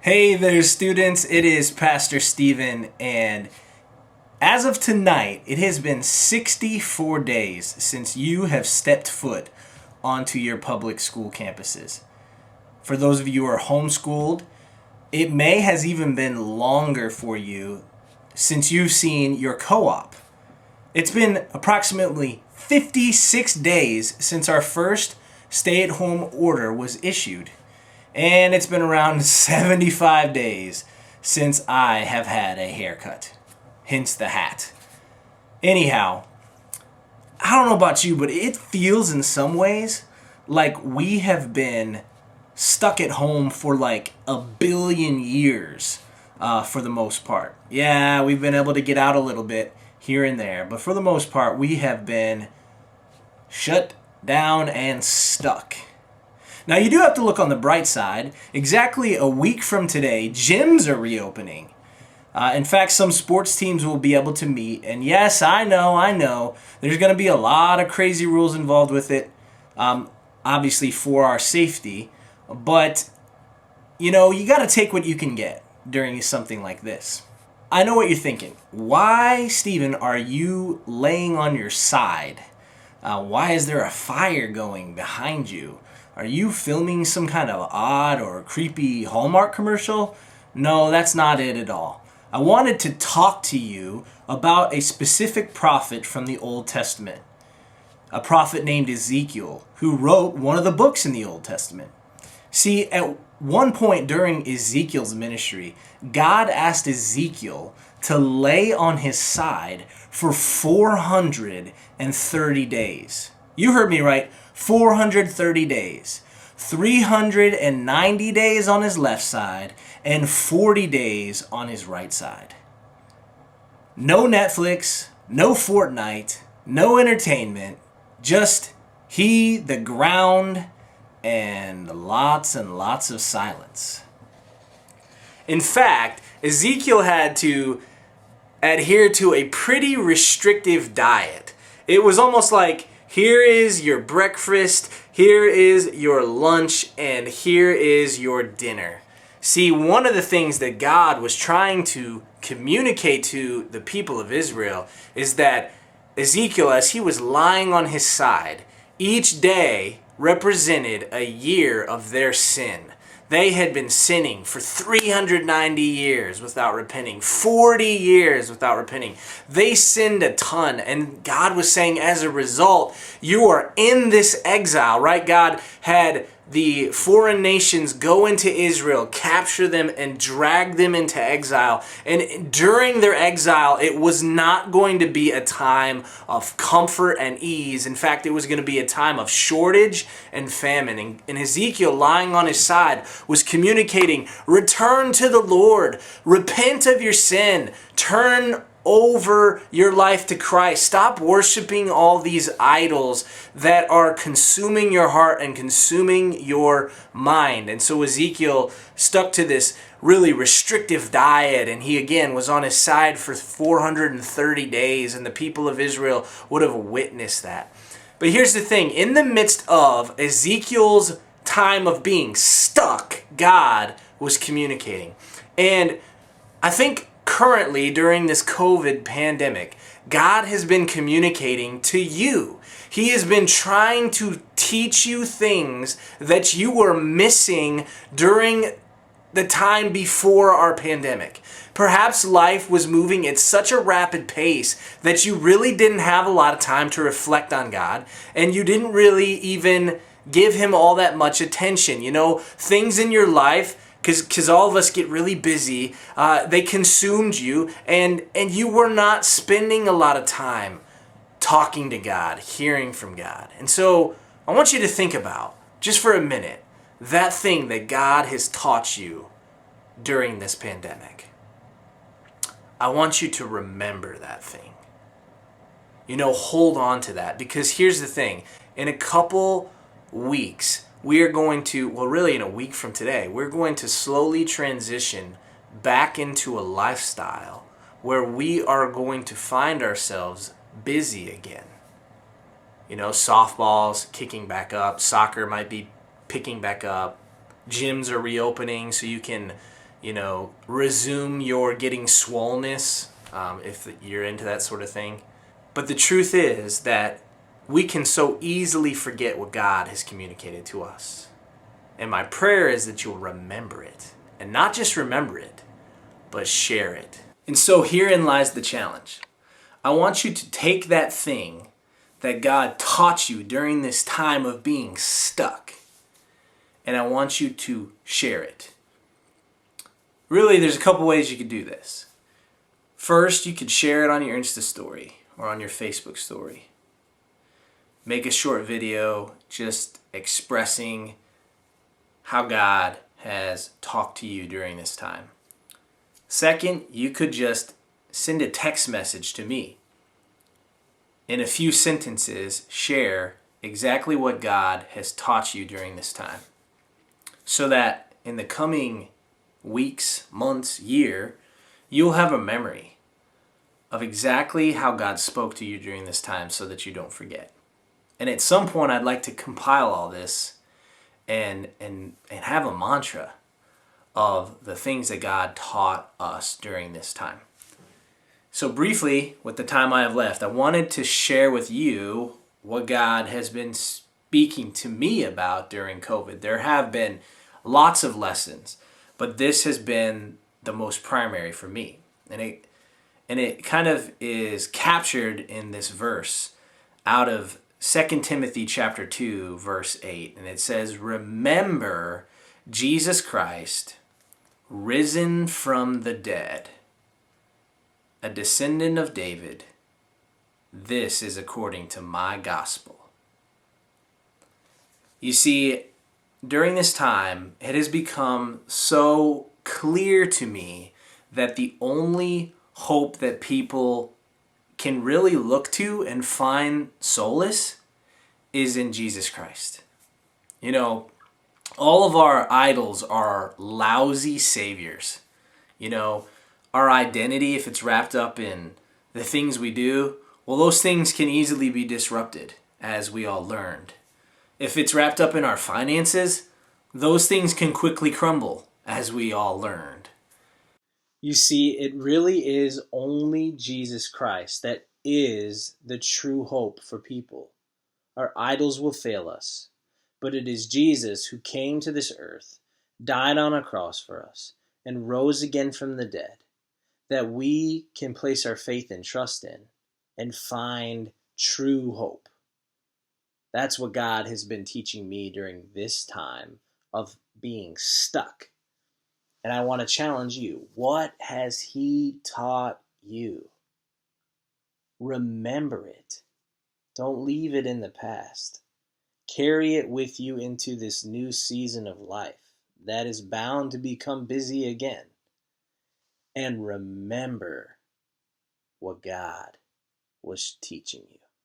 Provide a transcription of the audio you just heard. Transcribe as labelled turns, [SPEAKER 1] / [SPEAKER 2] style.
[SPEAKER 1] Hey there, students. It is Pastor Steven, and as of tonight, it has been 64 days since you have stepped foot onto your public school campuses. For those of you who are homeschooled, it may has even been longer for you since you've seen your co-op. It's been approximately 56 days since our first stay-at-home order was issued. And it's been around 75 days since I have had a haircut. Hence the hat. Anyhow, I don't know about you, but it feels in some ways like we have been stuck at home for like a billion years for the most part. Yeah, we've been able to get out a little bit here and there, but for the most part, we have been shut down and stuck. Now, you do have to look on the bright side. Exactly a week from today, gyms are reopening. In fact, some sports teams will be able to meet. And yes, I know, there's going to be a lot of crazy rules involved with it, obviously for our safety. But, you got to take what you can get during something like this. I know what you're thinking. Why, Stephen, are you laying on your side? Why is there a fire going behind you? Are you filming some kind of odd or creepy Hallmark commercial? No, that's not it at all. I wanted to talk to you about a specific prophet from the Old Testament. A prophet named Ezekiel, who wrote one of the books in the Old Testament. See, at one point during Ezekiel's ministry, God asked Ezekiel to lay on his side for 430 days. You heard me right, 430 days. 390 days on his left side and 40 days on his right side. No Netflix, no Fortnite, no entertainment, just he, the ground, and lots of silence. In fact, Ezekiel had to adhere to a pretty restrictive diet. It was almost like, here is your breakfast, here is your lunch, and here is your dinner. See, one of the things that God was trying to communicate to the people of Israel is that Ezekiel, as he was lying on his side, each day represented a year of their sin. They had been sinning for 390 years without repenting, 40 years without repenting. They sinned a ton, and God was saying, as a result, you are in this exile, right? God had the foreign nations go into Israel, capture them, and drag them into exile. And during their exile, it was not going to be a time of comfort and ease. In fact, it was going to be a time of shortage and famine. And Ezekiel, lying on his side, was communicating, return to the Lord, repent of your sin, turn over your life to Christ. Stop worshiping all these idols that are consuming your heart and consuming your mind. And so Ezekiel stuck to this really restrictive diet, and he again was on his side for 430 days, and the people of Israel would have witnessed that. But here's the thing, in the midst of Ezekiel's time of being stuck, God was communicating. And I think currently, during this COVID pandemic, God has been communicating to you. He has been trying to teach you things that you were missing during the time before our pandemic. Perhaps life was moving at such a rapid pace that you really didn't have a lot of time to reflect on God, and you didn't really even give Him all that much attention. Things in your life, because all of us get really busy, they consumed you, and you were not spending a lot of time talking to God, hearing from God. And so I want you to think about, just for a minute, that thing that God has taught you during this pandemic. I want you to remember that thing. Hold on to that, because here's the thing. In a couple weeks, we are going to, really in a week from today, we're going to slowly transition back into a lifestyle where we are going to find ourselves busy again. Softball's kicking back up, soccer might be picking back up, gyms are reopening so you can, resume your getting swollenness, if you're into that sort of thing. But the truth is that we can so easily forget what God has communicated to us. And my prayer is that you'll remember it. And not just remember it, but share it. And so herein lies the challenge. I want you to take that thing that God taught you during this time of being stuck, and I want you to share it. Really, there's a couple ways you could do this. First, you could share it on your Insta story or on your Facebook story. Make a short video just expressing how God has talked to you during this time. Second, you could just send a text message to me. In a few sentences, share exactly what God has taught you during this time, so that in the coming weeks, months, year, you'll have a memory of exactly how God spoke to you during this time so that you don't forget. And at some point, I'd like to compile all this and have a mantra of the things that God taught us during this time. So briefly, with the time I have left, I wanted to share with you what God has been speaking to me about during COVID. There have been lots of lessons, but this has been the most primary for me. And it kind of is captured in this verse out of 2 Timothy chapter 2, verse 8. And it says, "Remember Jesus Christ, risen from the dead, a descendant of David. This is according to my gospel." You see, during this time, it has become so clear to me that the only hope that people can really look to and find solace is in Jesus Christ. All of our idols are lousy saviors. Our identity, if it's wrapped up in the things we do, well, those things can easily be disrupted, as we all learned. If it's wrapped up in our finances, those things can quickly crumble, as we all learned. You see, it really is only Jesus Christ that is the true hope for people. Our idols will fail us, but it is Jesus who came to this earth, died on a cross for us, and rose again from the dead, that we can place our faith and trust in and find true hope. That's what God has been teaching me during this time of being stuck. And I want to challenge you. What has He taught you? Remember it. Don't leave it in the past. Carry it with you into this new season of life that is bound to become busy again. And remember what God was teaching you.